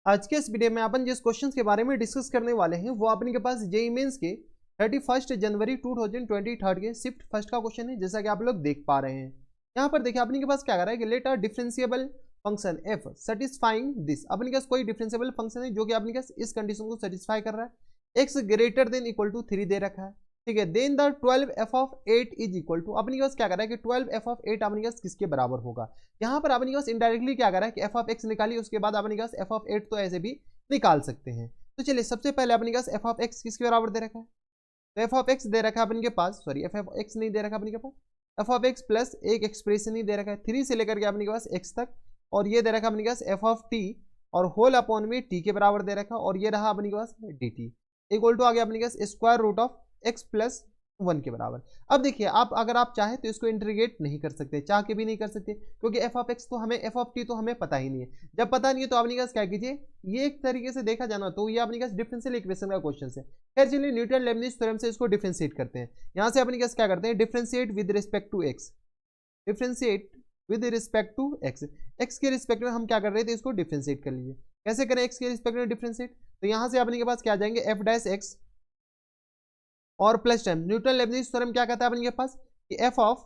आज के इस वीडियो में अपन जिस क्वेश्चन के बारे में डिस्कस करने वाले हैं वो अपने के पास जेईई मेंस के 31 जनवरी 2023 के शिफ्ट फर्स्ट का क्वेश्चन है, जैसा कि आप लोग देख पा रहे हैं। यहाँ पर देखिए अपने के पास क्या कर रहा है कि let a differentiable function f satisfying this. अपने के पास कोई डिफरेंशिएबल फंक्शन है जो कि अपने के पास इस कंडीशन को सेटिस्फाई कर रहा है, x greater than equal to 3 दे रखा है, ठीक है। Then the 12 f of 8 is equal to, अपने के पास क्या कर रहा है कि 12 एफ ऑफ 8 अपने के पास किसके बराबर होगा। यहाँ पर अपने के पास इनडायरेक्टली क्या कर रहा है कि एफ ऑफ एक्स निकाली, उसके बाद अपने के पास एफ ऑफ 8 तो ऐसे भी निकाल सकते हैं। तो चलिए सबसे पहले अपने पास एफ ऑफ एक्स किसके बराबर दे रखा है, तो एफ ऑफ एक्स दे रखा है अपने के पास, सॉरी एफ ऑफ एक्स नहीं दे रखा अपने के पास, एफ ऑफ एक्स प्लस एक एक्सप्रेशन ही दे रखा है 3 से लेकर के अपने के पास एक्स तक, और ये दे रखा अपने के पास एफ ऑफ टी और होल अपॉन में टी के बराबर दे रखा, और ये रहा अपने के पास डी टी इक्वल टू आ गया अपने के पास square root of x plus 1 के बराबर। अब देखिए आप अगर आप चाहे तो इसको इंटीग्रेट नहीं कर सकते, चाह के भी नहीं कर सकते, क्योंकि एफ ऑफ एक्स तो हमें, एफ ऑफ टी तो हमें पता ही नहीं है। जब पता नहीं है तो अपने पास क्या कीजिए, ये एक तरीके से देखा जाना तो ये अपने पास डिफरेंशियल इक्वेशन का क्वेश्चन है। खैर चलिए न्यूटन लेबनिज थ्योरम से इसको डिफरेंशिएट करते हैं। यहाँ से अपने पास क्या करते हैं, differentiate with respect to x, differentiate with respect to x, x के रिस्पेक्ट में हम क्या कर रहे थे, इसको डिफरेंशिएट कर लीजिए। कैसे करें एक्स के रिस्पेक्ट में डिफरेंशिएट, तो यहाँ से अपने के पास क्या आ जाएंगे एफ डैश एक्स और plus time Newton Lebanese theorem क्या कहता है अपने पास कि एफ ऑफ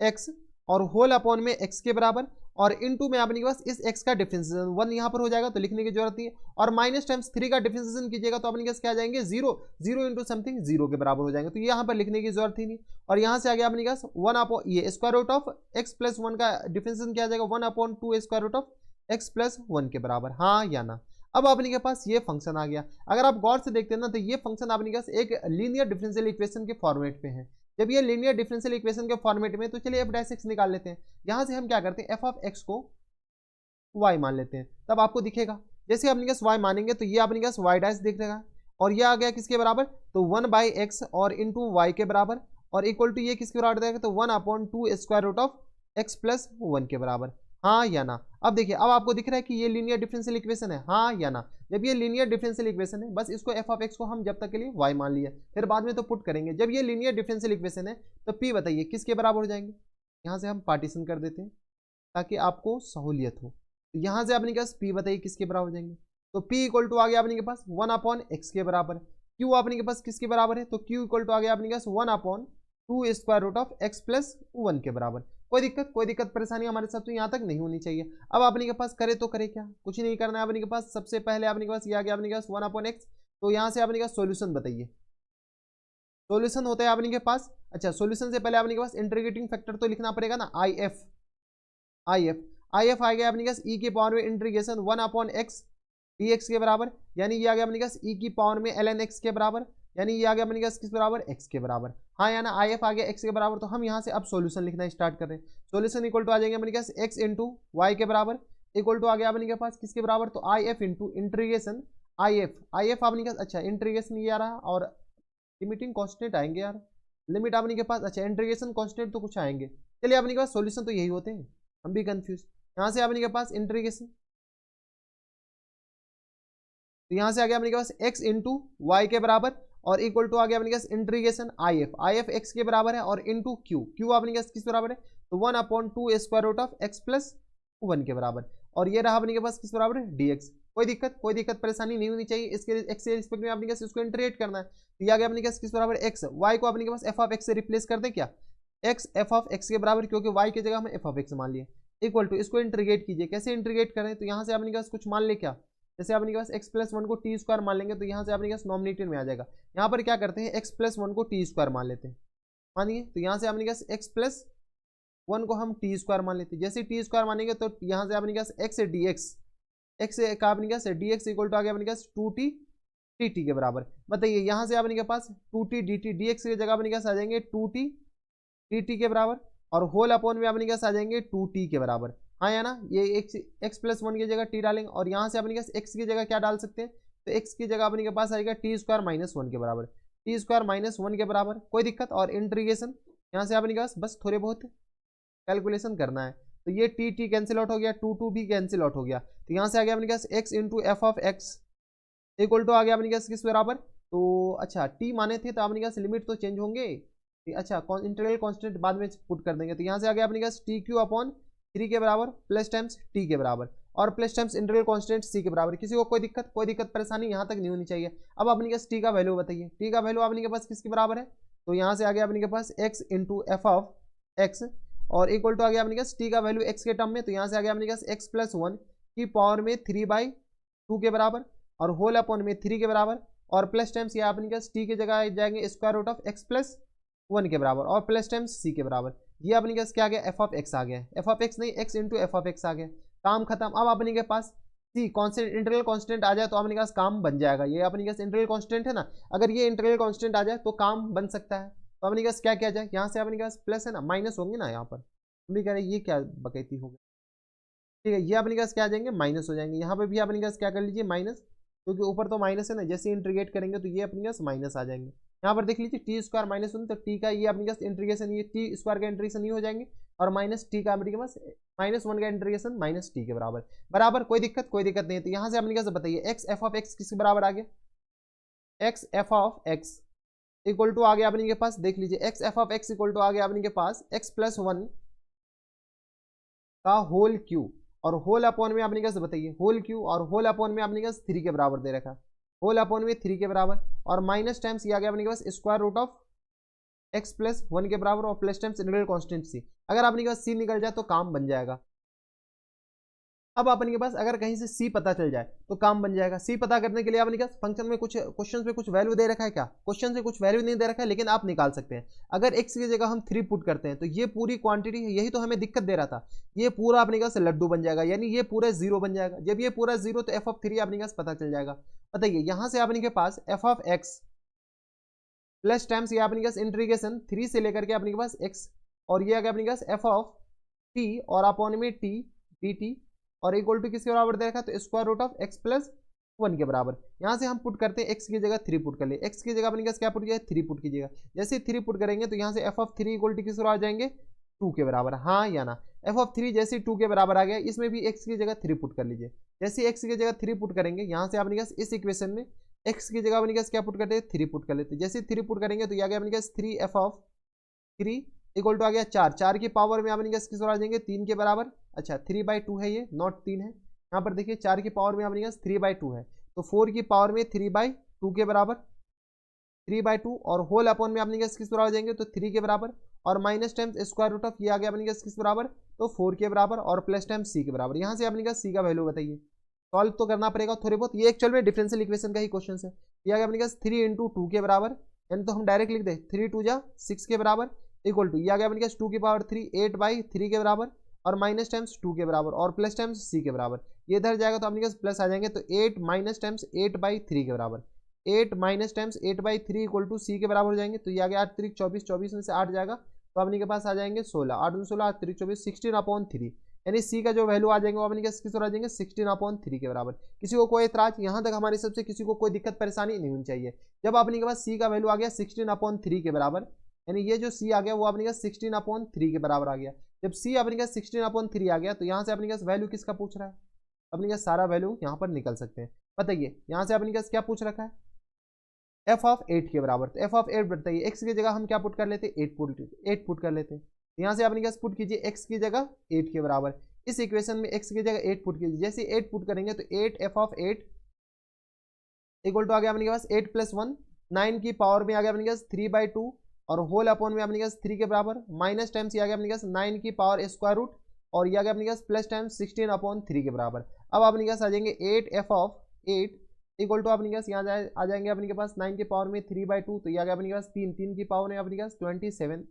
एक्स और होल अपॉन में एक्स के बराबर, और इनटू में अपने के पास इस एक्स का डिफरेंशिएशन 1 यहाँ पर हो जाएगा तो लिखने की जरूरत नहीं है, और माइनस टाइम्स 3 का डिफरेंशिएशन कीजिएगा तो अपने पास क्या आ जाएंगे 0, 0 इंटू समथिंग 0 के बराबर हो जाएंगे, तो यहाँ पर लिखने की जरूरत ही नहीं। और यहाँ से आ गया अपने पास 1 अपॉन ये square root of x plus 1 का डिफरेंशिएशन क्या आ जाएगा 1 upon 2 square root of x plus 1 के बराबर, हाँ या ना। अब अपने के पास ये फंक्शन आ गया। अगर आप गौर से देखते हैं ना तो ये फंक्शन अपने पास एक लीनियर डिफरेंशियल इक्वेशन के फॉर्मेट पे है। जब ये लीनियर डिफरेंशियल इक्वेशन के फॉर्मेट में, तो चलिए एफ डैश एक्स निकाल लेते हैं। यहाँ से हम क्या करते हैं, एफ ऑफ एक्स को वाई मान लेते हैं, तब आपको दिखेगा जैसे अपने पास वाई मानेंगे तो ये अपने पास वाई डैश दिख रहा है, और ये आ गया किसके बराबर, तो 1/x और इंटू वाई के बराबर, और इक्वल टू ये किसके बराबर देगा, तो 1 upon 2 square root of x plus 1 के बराबर, हाँ या ना। अब देखिए अब आपको दिख रहा है कि ये लीनियर डिफरेंशियल इक्वेशन है, हाँ या ना। जब ये लीनियर डिफरेंशियल इक्वेशन है, बस इसको एफ ऑफ एक्स को हम जब तक के लिए वाई मान लिया, फिर बाद में तो पुट करेंगे। जब ये लीनियर डिफरेंशियल इक्वेशन है तो पी बताइए किसके बराबर हो जाएंगे, यहाँ से हम पार्टीशन कर देते हैं ताकि आपको सहूलियत हो। तो यहाँ से अपने पास पी बताइए किसके बराबर हो जाएंगे, तो पी इक्वल टू आ गया अपने के पास 1 अपॉन एक्स के बराबर। क्यू अपने के पास किसके बराबर है, तो क्यू इक्वल टू आ गया अपने पास 1 upon 2 square root of x plus 1 के बराबर। कोई दिक्कत परेशानी हमारे साथ तो यहाँ तक नहीं होनी चाहिए। अब अपने के पास करे तो करे क्या, कुछ नहीं करना है अपने के पास। सबसे पहले अपने के पास ये आ गया अपने के पास 1 अपॉन एक्स, तो यहाँ से अपने का सोल्यूशन बताइए, सोल्यूशन होता है अपने के पास, अच्छा सोल्यूशन से पहले अपने के पास इंटीग्रेटिंग फैक्टर तो लिखना पड़ेगा ना, आई एफ आ गया अपने पास ई की पावर में integration 1 upon x D x के बराबर, यानी ये आ गया अपने पास ई की पावर में ln x के बराबर, यानी ये आ गया अपने पास किस बराबर, x के बराबर, हाँ या ना। आई एफ आ गया x के बराबर, तो हम यहाँ से अब सॉल्यूशन लिखना स्टार्ट कर रहे हैं। सॉल्यूशन इक्वल टू आ जाएंगे अपने पास x इंटू वाई के बराबर, इक्वल टू आ गया अपने पास किसके बराबर, तो I F into integration I F अपने पास, अच्छा इंटीग्रेशन ये आ रहा, और लिमिटिंग कॉन्स्टेंट आएंगे यार, लिमिट अपने के पास, अच्छा इंटीग्रेशन कॉन्स्टेंट तो कुछ आएंगे। चलिए अपने के पास सॉल्यूशन तो यही होते हैं, हम भी कंफ्यूज। यहाँ से अपने के पास इंटीग्रेशन, तो यहाँ से आ गया अपने पास x इंटू वाई के बराबर, और इक्वल टू आ गया अपने पास इंटीग्रेशन आई एफ एक्स के बराबर है, और इंटू क्यू अपने पास किस बराबर है, तो 1 upon 2 square root of x plus 1 के बराबर, और ये रहा अपने के पास किस बराबर है, dx। कोई दिक्कत परेशानी नहीं होनी चाहिए। इसके एक्स के रिस्पेक्ट में अपने पास इसको इंटीग्रेट करना है, तो ये आ गया अपने पास किस बराबर एक्स, वाई को अपने के पास एफ ऑफ एक्स से रिप्लेस कर दे क्या, एक्स एफ ऑफ एक्स के बराबर, क्योंकि वाई की जगह हम एफ ऑफ एक्स मान लिए, इक्वल टू इसको इंटीग्रेट कीजिए। कैसे इंटीग्रेट करें, तो यहाँ से अपने पास कुछ मान ले क्या, जैसे अपने पास x प्लस 1 को टी स्क्वायर मान लेंगे तो यहाँ से अपने पास नॉमिनेटर में आ जाएगा। यहाँ पर क्या करते हैं, x प्लस 1 को टी स्क्वायर मान लेते हैं, मानिए, तो यहाँ से अपने पास x प्लस 1 को हम टी स्क्वायर मान लेते हैं। जैसे टी स्क्वायर मानेंगे तो यहाँ से अपने पास x डी एक्स का अपने पास डी एक्स इक्वल टू आ गया अपने पास 2t dt के बराबर। बताइए यहाँ से अपने के पास 2t dt डी एक्स की जगह अपने पास आ जाएंगे 2t dt के बराबर, और होल अपॉन में अपने पास आ जाएंगे 2t के बराबर, हाँ या ना। ये x प्लस 1 की जगह t डालेंगे, और यहाँ से अपने पास x की जगह क्या डाल सकते हैं, तो x की जगह अपने के पास आएगा टी स्क्वायर माइनस 1 के बराबर, टी स्क्वायर माइनस 1 के बराबर, कोई दिक्कत। और इंटीग्रेशन यहाँ से अपने पास बस थोड़े बहुत कैलकुलेशन करना है, तो ये टी कैंसिल आउट हो गया, 2 भी कैंसिल आउट हो गया, तो यहाँ से आ गया अपने पास x into f of x equal to आ गया अपने पास किस बराबर, तो अच्छा t माने थे तो अपने पास लिमिट तो चेंज होंगे, अच्छा इंटीग्रल कांस्टेंट बाद में पुट कर देंगे, तो यहाँ से आ गया अपने पास टी क्यू अपॉन 3 के बराबर प्लस टाइम्स टी के बराबर, और प्लस टाइम्स इंटीग्रल कांस्टेंट सी के बराबर। किसी को कोई दिक्कत परेशानी यहाँ तक नहीं होनी चाहिए। अब अपने पास टी का वैल्यू बताइए, टी का वैल्यू अपने के पास किसके बराबर है, तो यहाँ से आ गया अपने के पास x into f of x और इक्वल टू आ गया अपने पास टी का वैल्यू x के टर्म में, तो यहाँ से आ गया अपने पास x प्लस 1 की पावर में 3/2 के बराबर और होल अपॉन में 3 के बराबर और प्लस टाइम्स ये अपने पास टी की जगह जाएंगे square root of x plus 1 के बराबर और प्लस टाइम्स सी के बराबर। ये अपने पास क्या आ गया, एफ ऑफ एक्स आ गया, एफ ऑफ एक्स नहीं x into f of x आ गया, काम खत्म। अब अपने के पास सी कॉन्स्टेंट इंटीग्रल कांस्टेंट आ जाए तो अपने पास काम बन जाएगा। ये अपने पास इंटीग्रल कांस्टेंट है ना, अगर ये इंटीग्रल कांस्टेंट आ जाए तो काम बन सकता है। तो अपने पास क्या किया जाए, यहाँ से अपने पास प्लस है ना माइनस होंगे ना, यहाँ पर हम भी कह रहे हैं ये क्या बकैती होगी, ठीक है, ये अपने पास क्या आ जाएंगे माइनस हो जाएंगे। यहाँ पे भी अपने पास क्या कर लीजिए माइनस, क्योंकि ऊपर तो माइनस है ना, जैसे इंटीग्रेट करेंगे तो ये अपने पास माइनस आ जाएंगे। यहाँ पर देख लीजिए टी स्क्वायर माइनस 1, तो टी का ये अपने पास इंटीग्रेशन, ये टी स्क्वायर का इंटीग्रेशन ही हो जाएंगे और माइनस टी का अपने पास -1 का इंटीग्रेशन माइनस टी के बराबर कोई दिक्कत नहीं है। तो यहाँ से अपने पास बताइए एक्स एफ ऑफ एक्स किसके बराबर आ गया, x f of x equal to आ गया अपने के पास, देख लीजिए x f of x equal to आ गया अपने के पास एक्स प्लस 1 का होल क्यू और होल अपॉन में अपने पास बताइए होल क्यू और होल अपॉन में अपने पास 3 के बराबर दे रखा, होल अपॉन में 3 के बराबर और माइनस टाइम्स ये आ गया अपने पास square root of x plus 1 के बराबर और plus times integral constant c. अगर आपने के पास सी निकल जाए तो काम बन जाएगा। अब अपने के पास अगर कहीं से सी पता चल जाए तो काम बन जाएगा। सी पता करने के लिए अपने पास फंक्शन में कुछ क्वेश्चन पे कुछ वैल्यू दे रखा है, क्या क्वेश्चन से कुछ वैल्यू नहीं दे रखा है, लेकिन आप निकाल सकते हैं। अगर x की जगह हम 3 पुट करते हैं तो ये पूरी क्वांटिटी है, यही तो हमें दिक्कत दे रहा था, ये पूरा अपने पास लड्डू बन जाएगा, यानी ये पूरा 0 बन जाएगा। जब ये पूरा 0 तो एफ ऑफ 3 अपने पास पता चल जाएगा। बताइए यहाँ से अपने के पास f of x plus times ये अपने पास इंटीग्रेशन 3 से लेकर के अपने के पास x और ये आ गया अपने पास एफ ऑफ टी और अपॉन में टी डी टी और इक्वल टू किसके बराबर दे रखा, तो square root of x plus 1 के बराबर। यहाँ से हम पुट करते हैं x की जगह 3 पुट कर ले, x की जगह अपने पास क्या पुट किया है 3 पुट कीजिएगा। जैसे 3 पुट करेंगे तो यहाँ से एफ ऑफ 3 इक्वल टू किस आ जाएंगे 2 के बराबर, हाँ या ना। एफ ऑफ 3 जैसे 2 के बराबर आ गया, इसमें भी x की जगह 3 पुट कर लीजिए। जैसे x की जगह 3 पुट करेंगे यहाँ से अपने पास इस इक्वेशन में x की जगह अपने पास क्या पुट करते हैं 3 पुट कर लेते हैं। जैसे 3 पुट करेंगे तो ये आ गया अपने पास 3 एफ ऑफ 3 इक्वल टू आ गया 4 की पावर में अपने पास किस आ जाएंगे 3 के बराबर। अच्छा 3/2 है, ये नॉट 3 है, यहाँ पर देखिए 4 की पावर में अपने पास 3/2 है, तो 4 की पावर में 3/2 के बराबर 3/2 और होल अपॉन में अपने पास किस बराबर जाएंगे तो 3 के बराबर और minus times square root of ये आ गया अपने पास किस बराबर तो 4 के बराबर और प्लस टाइम्स सी के बराबर। यहाँ से अपने पास सी का वैल्यू बताइए, सॉल्व तो करना पड़ेगा थोड़े बहुत, ये एक्चुअल में डिफरेंशियल इक्वेशन का ही क्वेश्चन है। ये आ गया अपने पास 3 × 2 के बराबर, यानी तो हम डायरेक्ट लिख दे 3 2 जा 6 के बराबर इक्वल टू ये आ गया अपने पास 2 की पावर 3 8/3 के बराबर और माइनस टाइम्स 2 के बराबर और प्लस टाइम्स सी के बराबर। ये इधर जाएगा तो अपने पास प्लस आ जाएंगे, तो 8 माइनस टाइम्स 8/3 के बराबर 8 माइनस टाइम्स 8/3 इक्वल टू सी के बराबर हो जाएंगे। तो ये आ गया 8 3 24, 24 में से 8 जाएगा तो अपने के पास आ जाएंगे 16, 8 16 8 3 24 16/3, यानी सी का जो वैल्यू आ जाएंगे वो अपने किस आ जाएंगे 16/3 के बराबर। किसी को कोई एतराज, यहाँ तक हमारे सबसे किसी को कोई दिक्कत परेशानी नहीं होनी चाहिए। जब अपने के पास सी का वैल्यू आ गया 16/3 के बराबर, यानी ये जो सी आ गया वो अपने का 16/3 के बराबर आ गया। जब सी अपने का 16/3 आ गया तो यहाँ से अपने पास वैल्यू किसका पूछ रहा है, अपने का सारा वैल्यू यहाँ पर निकल सकते हैं। बताइए यहाँ से अपने पास क्या पूछ रखा है एफ ऑफ 8 के बराबर, तो एफ ऑफ 8 बताइए एक्स की जगह हम क्या पुट कर लेते 8 पुट कर लेते हैं। यहाँ से अपने पास पुट कीजिए एक्स की जगह 8 के बराबर, इस इक्वेशन में x की जगह 8 पुट कीजिए। जैसे 8 पुट करेंगे तो 8 एफ ऑफ 8 इक्वल टू आ गया अपने के पास 8 + 1 9 की पावर में आ गया अपने के पास 3/2 और होल अपॉन में अपने के पास 3 के बराबर माइनस टाइम्स ये आ गया अपने के पास 9 की पावर स्क्वायर रूट और ये आ गया अपने के पास प्लस टाइम्स 16/3 के बराबर। अब अपने के पास आ जाएंगे 8 एफ ऑफ 8 इक्वल टू अपने के पास यहाँ आ जाएंगे अपने के पास 9 की पावर में 3/2 तो ये आ गया अपने के पास 3 की पावर में अपने के पास 27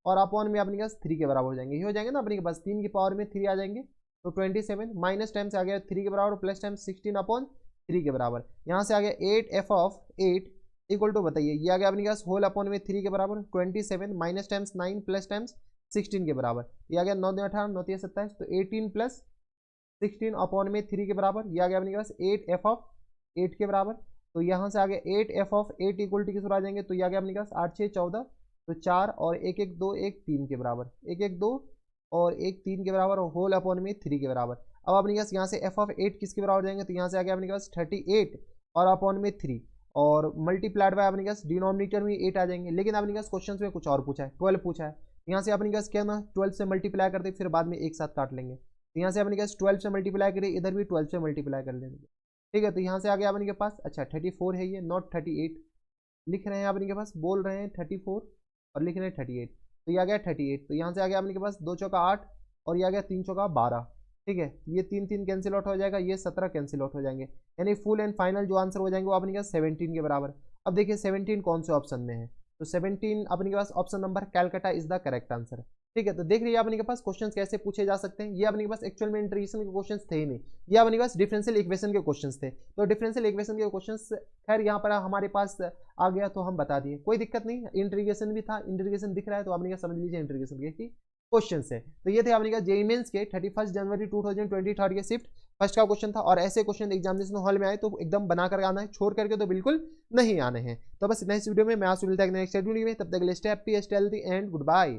और अपॉन में अपने के पास 3 के बराबर हो जाएंगे। ये हो जाएंगे ना अपने के पास 3 की पावर में 3 आ जाएंगे तो 27 माइनस टाइम्स आ गया 3 के बराबर प्लस टाइम्स 16/3 के बराबर। यहाँ से आ गया 8 एफ ऑफ 8 इक्वल टू बताइए ये आ गया अपने पास होल अपॉन में 3 के बराबर 27 माइनस टाइम्स 9 प्लस टाइम्स 16 के बराबर। ये आ गया 9 18 9 27 तो 18 + 16 अपॉन में 3 के बराबर। ये आ गया अपने पास 8 एफ ऑफ 8 के बराबर। तो यहाँ से आ गया 8 एफ ऑफ 8 इक्वल टू किस आ जाएंगे तो ये आ गया अपने पास 8 6 14 तो 4 और 1 1 2 1 3 के बराबर 1 1 2 और 1 3 के बराबर और होल अपॉन में 3 के बराबर। अब अपने पास यहाँ से एफ ऑफ 8 किसके बराबर जाएंगे तो यहाँ से आ गया अपने पास 38 और अपॉन में 3 और मल्टीप्लाइड बाय अपने पास डिनोमिनेटर में 8 आ जाएंगे। लेकिन अपने पास क्वेश्चन में कुछ और पूछा है 12 पूछा है, यहाँ से अपने पास क्या ना 12 से मल्टीप्लाई करते फिर बाद में एक साथ काट लेंगे। तो यहाँ से अपने पास 12 से मल्टीप्लाई करिए, इधर भी 12 से मल्टीप्लाई कर लेंगे, ठीक है। तो यहाँ से आ गया अपने के पास, अच्छा 34 है ये, नॉट 38 लिख रहे हैं अपने के पास, बोल रहे हैं 34 और लिख रहे हैं 38, तो ये आ गया 38। तो यहाँ से आ गया अपने के पास 2 चौका 8 और ये आ गया 3 चौका 12, ठीक है। ये 3 3 कैंसिल आउट हो जाएगा, ये 17 कैंसिल आउट हो जाएंगे, यानी फुल एंड फाइनल जो आंसर हो जाएंगे वो अपने के पास 17 के बराबर। अब देखिए 17 कौन से ऑप्शन में है, तो 17 अपने के पास option number Calcutta is the correct answer, ठीक है। तो देख रही है अपने के पास क्वेश्चंस कैसे पूछे जा सकते हैं। ये अपने के पास एक्चुअल में इंटीग्रेशन के क्वेश्चंस थे ही नहीं, ये अपने के पास डिफरेंशियल इक्वेशन के क्वेश्चंस थे। तो डिफरेंशियल इक्वेशन के क्वेश्चंस खैर यहाँ पर हमारे पास आ गया तो हम बता दिए, कोई दिक्कत नहीं। इंटीग्रेशन भी था, इंटीग्रेशन दिख रहा है तो आपने समझ लीजिए इंटीग्रेशन के क्वेश्चन है। तो ये थे आपने का जेईई मेंस के 31 जनवरी 2023 के शिफ्ट फर्स्ट का क्वेश्चन था। और ऐसे क्वेश्चन एग्जामिनेशन हॉल में आए तो एकदम बना कर आना है, छोड़ करके तो बिल्कुल नहीं आने हैं। तो बस नेक्स्ट वीडियो में मैं आपसे मिलता है नेक्स्ट वीडियो में, तब तक के लिए stay happy, stay healthy and good bye.